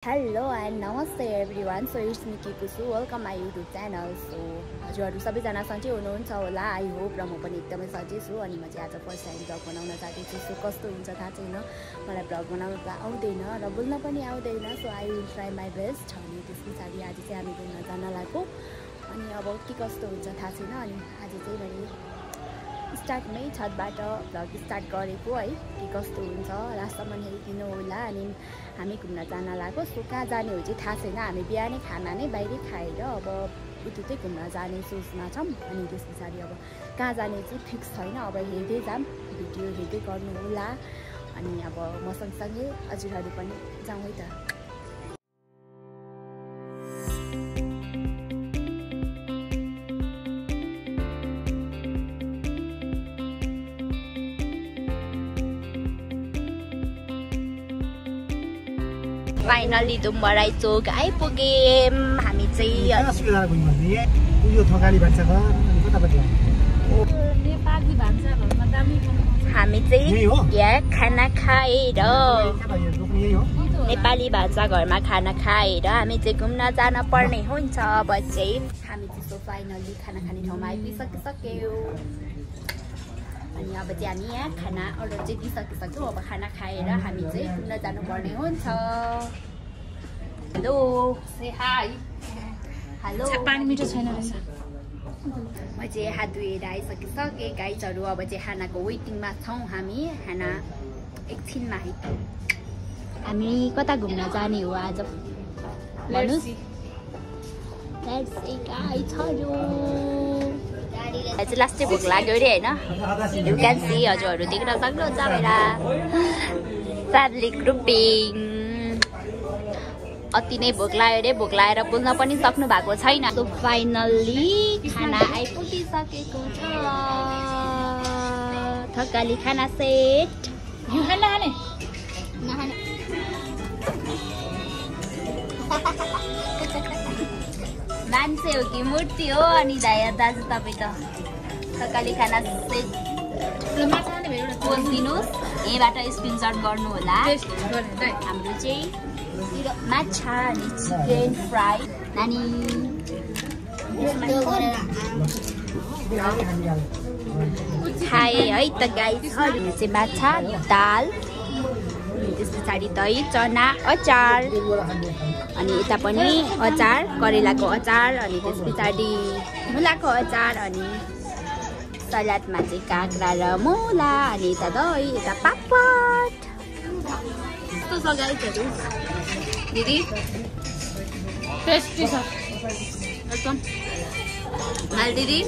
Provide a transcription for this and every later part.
Hello and namaste everyone. So it's me Kusu. Welcome my YouTube channel. So हजुरहरु सबैजना सन्चै हुनुहुन्छ होला I hope र म पनि एकदमै सन्चै छु अनि म चाहिँ आज फर्स्ट टाइम ब्लग बनाउन जाँदैछु सो कस्तो हुन्छ थाहा छैन मलाई ब्लग बनाउन त आउँदैन र बोल्न पनि आउँदैन so I will try my best अनि त्यसपछि आज चाहिँ हामी घुम्न जान लागेको अनि अब के कस्तो हुन्छ थाहा छैन अनि आज चाहिँ मैले स्टार्टमै छतबाट भ्लग स्टार्ट गरेको है के कस्तो हुन्छ लास्टसम्म हेरिदिनु होला अनि हामी घुम्न जान लागेको सो कहाँ जाने हो चाहिँ थाहा छैन हामी बिहानै खाना नै बाहिरै खाएर अब उतै चाहिँ घुम्न जाने सोचमा छौँ अनि त्यस पछाडि अब कहाँ जाने चाहिँ फिक्स छैन अब हेर्दै जाऊँ भिडियो हेर्दै गर्नु होला अनि अब म सँगसँगै हजुरहरू पनि जाउँ है त फाइनली दुम्बराई चोक आइपुग्यौँ हामी चाहिँ हामी चाहिँ यहाँ खाना खाएर नेपाली भान्साघरमा खाना खाएर हामी चाहिँ घुम्न जान पर्ने हुन्छ अब चाहिँ हामी चाहिँ फाइनली खाना खाने ठाउँमा आइपुगिसक्यौँ अनि अब चाहिँ हामी यहाँ खाना अर्डर चाहिँ दिइसकिसक्छौँ अब खाना खाएर हामी चाहिँ घुम्न जानुपर्ने हुन्छ हेलो से हाई हेलो पानी मिठो छैन रहेछ म चाहिँ हात धुएर आइसकिसकेँ गाइजहरू अब चाहिँ खानाको वेटिङमा छौँ हामी खाना एकछिनमा है हामी कता घुम्न जाने हो आज भन्नुहोस् चाहिँ लास्टै भोक लाग्यो अरे होइन यु क्यान सी हजुरहरू देख्न सक्नुहुन्छ मेरा फ्यामिली ग्रुपिङ अति नै भोक लाग्यो अरे भोक लागेर बोल्न पनि सक्नु भएको छैन सो फाइनल्ली खाना आइपुगिसकेको छ थकाली खाना सेट मान्छे हो कि मूर्ति हो अनि दाजु तपाईँ त थकाली खाना सेट खोजिदिनुहोस् यहीँबाट स्क्रिनसट गर्नु होला हाम्रो चाहिँ माछा अनि चिकन फ्राई नानी खाए है त गाइजहरू चाहिँ माछा दाल त्यस पछाडि दही चना अचार अनि यता पनि अचार करेलाको अचार अनि त्यस पछाडि मुलाको अचार अनि सलादमा चाहिँ काँक्रा र मुला अनि यता दही यता पापड कस्तो छ गाइजहरू दिदी टेस्टी छ एकदम हाल दिदी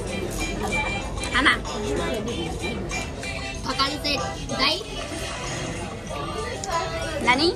खाना थकाली चाहिँ दाइ नानी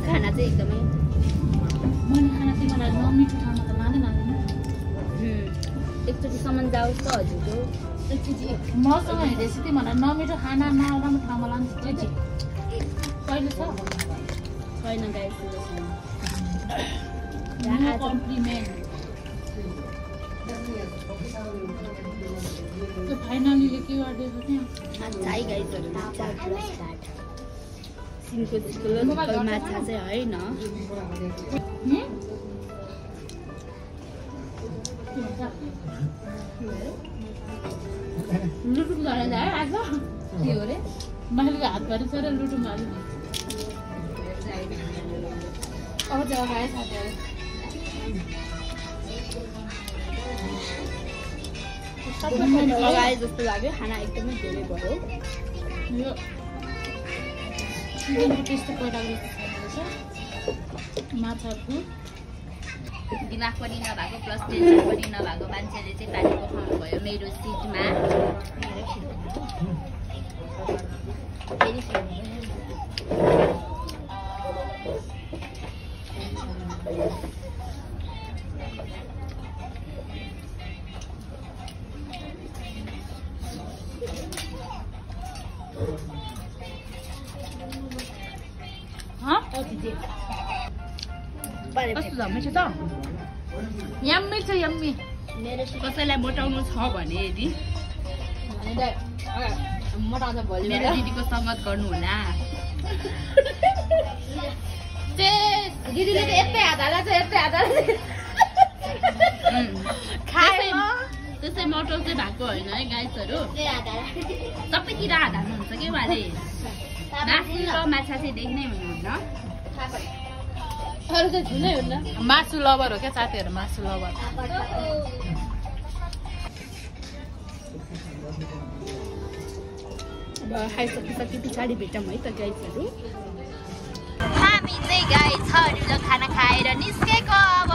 खाना चाहिँ एकदमै एकचोटिसम्म जाओस् त हजुरको मसँग हिँडेपछि तिमीहरूलाई नमिठो खाना नराम्रो ठाउँमा लान्छ कहिले छ छैन गाइस कम्प्लिमेन्ट फाइनली के गरिदिएको थियो सिनको माछा चाहिँ होइन लुटुम गरेर आज के हो रे मैले हात भरि सर लुटुम हाल्नु अब जब आए साथीहरू लगाए जस्तो लाग्यो खाना एकदमै धेरै भयो यो चिकनको टेस्ट पहिला माछाको दिमाग पनि नभएको प्लस टेन्सन पनि नभएको मान्छेले चाहिँ पानी पखाउनु भयो मेरो सिटमा। कस्तो मिठो छ यम्मी छ यम्मी। कसैलाई मोटाउनु छ भने यदि मेरो दिदीको संगत गर्नु होला। दिदीले त यस्तै हात हाल्छ त्यसै मोटो चाहिँ भएको होइन है गाइसहरू, सबैतिर हात हाल्नुहुन्छ कि उहाँले। मासु र माछा चाहिँ देख्नै हुनुहुन्न, अरू त झुलै हुन्न। मासु लभर हो क्या साथीहरू, मासु लभर। अब खाइसकिसके पछाडि भेटौँ है त गाइसहरू। हामी चाहिँ गाइसहरू खाना खाएर निस्केको अब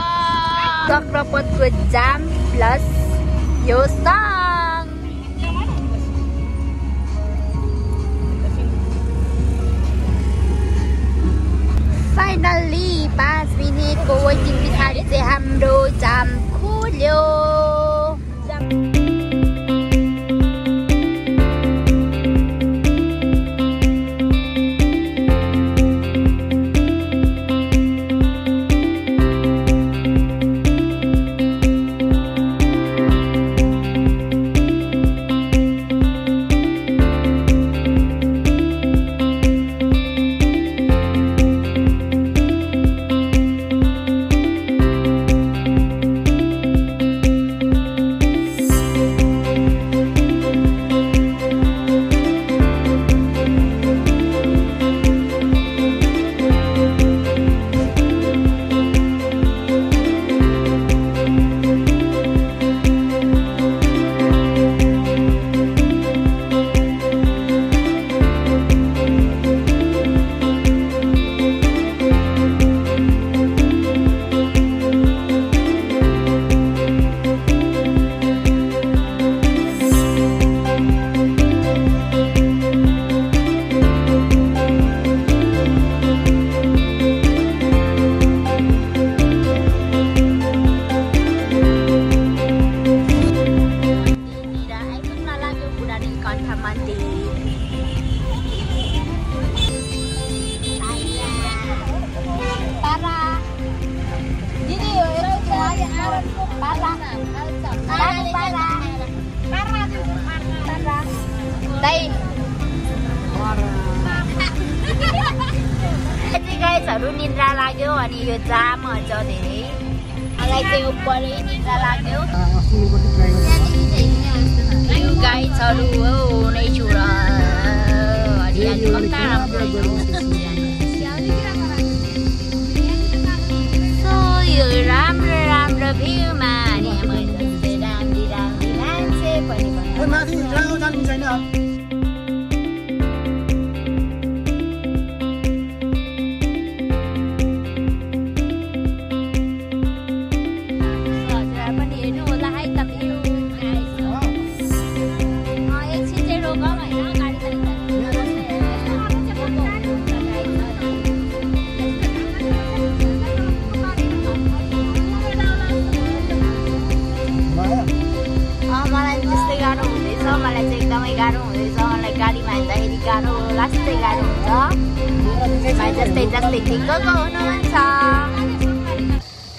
चक्रपथको जाम प्लस यो सङ। फाइनल्ली 5 मिनेटको वेटिङ पछाडि चाहिँ हाम्रो जाम खुल्यो। गाइसहरु निद्रा लाग्यो अनि यो जाम अझ धेरै मलाई चाहिँ उपरै निद्रा लाग्यो। यो गाइसहरु हो नै जुरा हरियाली कता राम्रो सो यो राम्रो राम्रो भ्यूमा अनि मैले राम्री राम्री मान्छे पनि माथि जानु जानु छैन। मलाई चाहिँ एकदमै गाह्रो हुँदैछ। मलाई गाडीमा हिँड्दाखेरि गाह्रो लास्टै गाह्रो हुन्छ। भाइ जस्तै जस्तै ठिक्कको हुनुहुन्छ।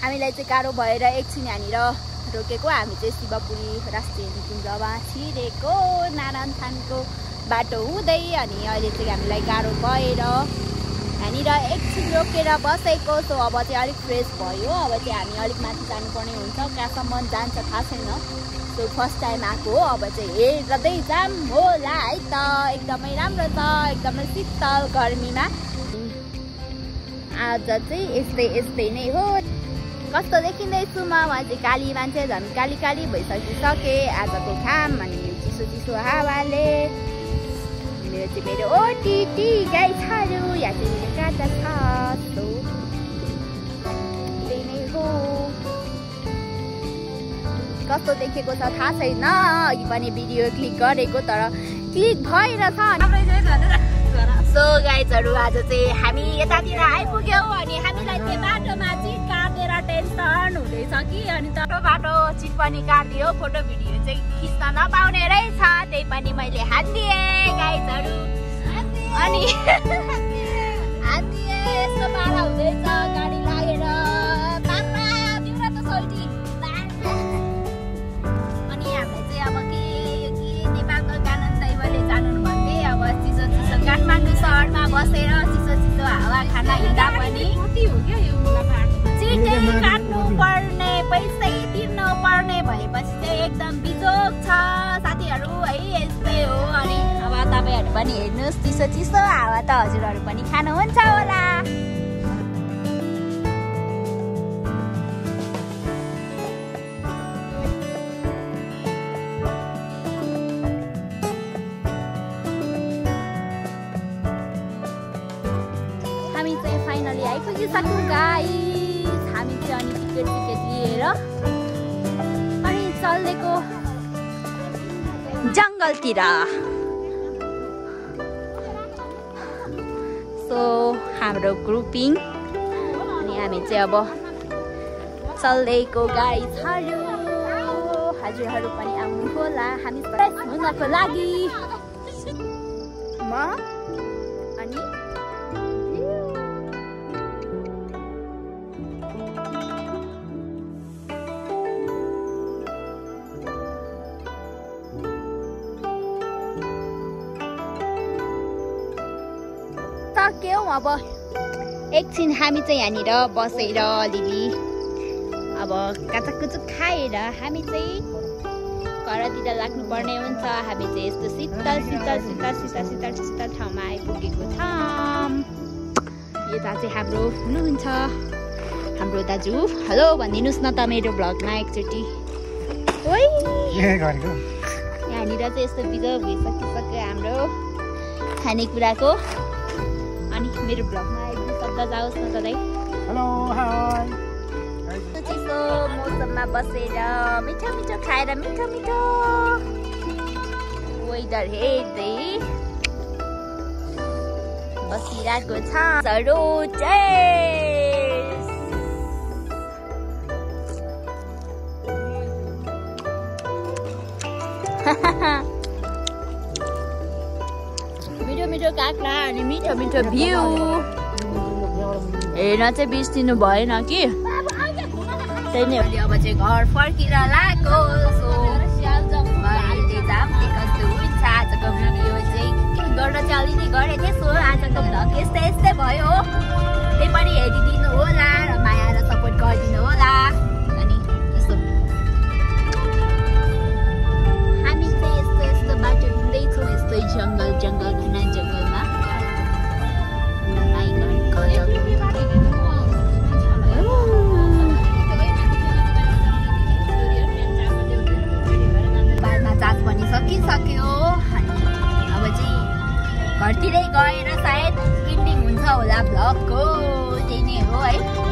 हामीलाई चाहिँ गाह्रो भएर एकछिन यहाँनिर रोकेको। हामी चाहिँ शिवपुरी राष्ट्रिय निकुञ्जमा छिरेको नारायणथानको बाटो हुँदै अनि अहिले चाहिँ हामीलाई गाह्रो भएर यहाँनिर एकछिन रोकेर बसेको। सो अब चाहिँ अलिक फ्रेस भयो। अब चाहिँ हामी अलिक माथि जानुपर्ने हुन्छ। कहाँसम्म जान्छ थाहा छैन। सो फर्स्ट टाइम आएको हो। अब चाहिँ हेर्दै जाम होला है त। एकदमै राम्रो छ, एकदमै शीतल गर्मीमा। आज चाहिँ यस्तै नै हो। कस्तो देखिँदैछु म चाहिँ काली मान्छे, झन् काली काली भइसकिसके आजको घाम अनि चिसो चिसो हावाले। यो चाहिँ मेरो ओटिटी गाइसहरु यहाँ चाहिँ मेरो काटा छ। त्यही नै हो। कस्तो देखेको छ थाहा छैन अघि पनि भिडियो क्लिक गरेको तर क्लिक भएन छ सो गाइजहरु आज चाहिँ हामी यतातिर आइपुग्यौ अनि हामीलाई चाहिँ बाटोमा चिट काटेर टेन्सन हुँदैछ कि अनि बाटो चिट पनि काट्दियो फोटो भिडियो चाहिँ खिच्न नपाउने रहेछ त्यही पनि मैले हान्दिएँ गाइजहरु अनि हान्दिएँ यस्तो पारा हुँदैछ गाडी लागेर पारा तिम्रो त सोल्टी अनि हामीलाई चाहिँ अब के नेपालको कानुन दैवले जानु भन्दै अब चिसो चिसो काठमाडौँ सहरमा बसेर चिसो चिसो हावा खान हिँड्दा पनि चिटै काट्नु पर्ने पैसै तिर्नु पर्ने भएपछि चाहिँ एकदम बिजोग छ साथीहरू है यस्तै हो अनि अब तपाईँहरू पनि हेर्नुहोस् चिसो चिसो हावा त हजुरहरू पनि खानुहुन्छ होला हामी चाहिँ फाइनली आइपुगिसक्यौँ गाइस हामी चाहिँ अनि टिकट लिएर अनि चल्देको जङ्गलतिर सो हाम्रो ग्रुपिङ अनि हामी चाहिँ अब चल्देको गाइजहरु हजुरहरू पनि आउनु होला हामी हुनको लागि म अनि सक्यौँ अब एकछिन हामी चाहिँ यहाँनिर बसेर अलिअलि अब काचाकुचुक खाएर हामी चाहिँ घरतिर लाग्नुपर्ने हुन्छ हामी चाहिँ यस्तो शीतल शीतल शीतल शीतल शीतल शीतल ठाउँमा आइपुगेको छौँ यता चाहिँ हाम्रो हुनुहुन्छ हाम्रो दाजु हेलो भनिदिनुहोस् न त मेरो भ्लगमा एकचोटि यहाँनिर चाहिँ यस्तो बिजोग भइसकिसक्यो हाम्रो खानेकुराको अनि मेरो भ्लगमा एक दुई शब्द जाओस् न त दाइ हेलो हाय चिसो मौसममा बसेर मिठो मिठो खाएर मिठो मिठो वेदर हेर्दै बसिरहेको छ मिठो मिठो काँक्रा अनि मिठो मिठो भ्यू हेर्न चाहिँ बिर्सिनु भएन कि त्यही नै अब चाहिँ घर फर्किएर लागेको सो कस्तो हुन्छ आजको भिडियो चाहिँ गर्न चाहिँ अलिअलि गरेको थिएँ सो आजको भ्लग यस्तै यस्तै भयो त्यही पनि हेरिदिनु होला र माया र सपोर्ट गरिदिनु होला अनि यसो हामी चाहिँ यस्तो यस्तो बाटो हिँड्दैछौँ यस्तै जङ्गल जङ्गल घना जङ्गलमा बादमा चार्ज पनि सकिसक्यो अनि अब चाहिँ घरतिरै गएर सायद एन्डिङ हुन्छ होला भ्लगको त्यही नै हो है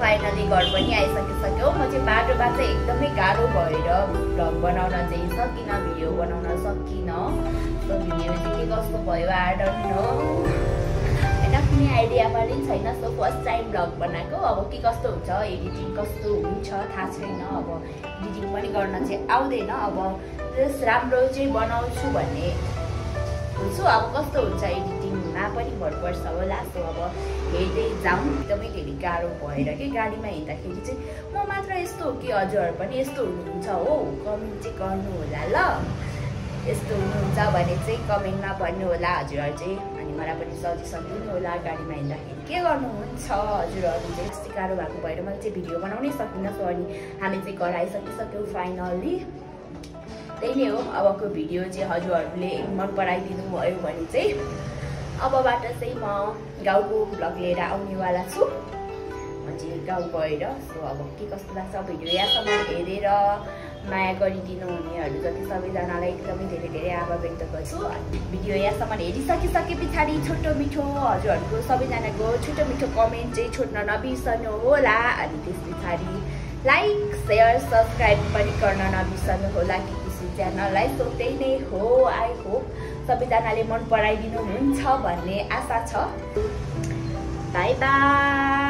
फाइनली घर पनि आइसकिसक्यो म चाहिँ बाटोमा चाहिँ एकदमै गाह्रो भएर भ्लग बनाउन चाहिँ सकिनँ भिडियो बनाउन सकिनँ सो भिडियो चाहिँ के कस्तो भयो आई डोन्ट नो होइन कुनै आइडिया पनि छैन सो फर्स्ट टाइम भ्लग बनाएको अब के कस्तो हुन्छ एडिटिङ कस्तो हुन्छ थाहा छैन अब एडिटिङ पनि गर्न चाहिँ आउँदैन अब जस राम्रो चाहिँ बनाउँछु भन्ने हुन्छु अब कस्तो हुन्छ एडिटिङमा पनि भर पर्छ होला सो अब हेर्दै जाउँ एकदमै धेरै गाह्रो भएर कि गाडीमा हिँड्दाखेरि चाहिँ म मात्र यस्तो हो कि हजुरहरू पनि यस्तो हुनुहुन्छ हो कमेन्ट चाहिँ गर्नु होला ल यस्तो हुनुहुन्छ भने चाहिँ कमेन्टमा भन्नु होला हजुरहरू चाहिँ अनि मलाई पनि सजेसन दिनु होला गाडीमा हिँड्दाखेरि के गर्नुहुन्छ हजुरहरू चाहिँ यस्तै गाह्रो भएको भएर मैले चाहिँ भिडियो बनाउनै सकिनँ सो अनि हामी चाहिँ घर आइसकिसक्यौँ फाइनल्ली त्यही नै हो अबको भिडियो चाहिँ हजुरहरूले मन पराइदिनु भयो भने चाहिँ अबबाट चाहिँ म गाउँको भ्लग लिएर आउनेवाला छु। म चाहिँ गाउँ गएर सो अब के कस्तो लाग्छ भिडियो यहाँसम्म हेरेर माया गरिदिनु हुनेहरू जति सबैजनालाई एकदमै धेरै धेरै आभार व्यक्त गर्छु। भिडियो यहाँसम्म हेरिसके पछाडि छोटो मिठो हजुरहरूको सबैजनाको छोटो मिठो कमेन्ट चाहिँ छोड्न नबिर्सनु होला। अनि त्यस पछाडि लाइक सेयर सब्सक्राइब पनि गर्न नबिर्सनु होला किकुसु च्यानललाई। सो त्यही नै हो। आई होप सबैजनाले मन पराइदिनु हुन्छ भन्ने आशा छ। By by.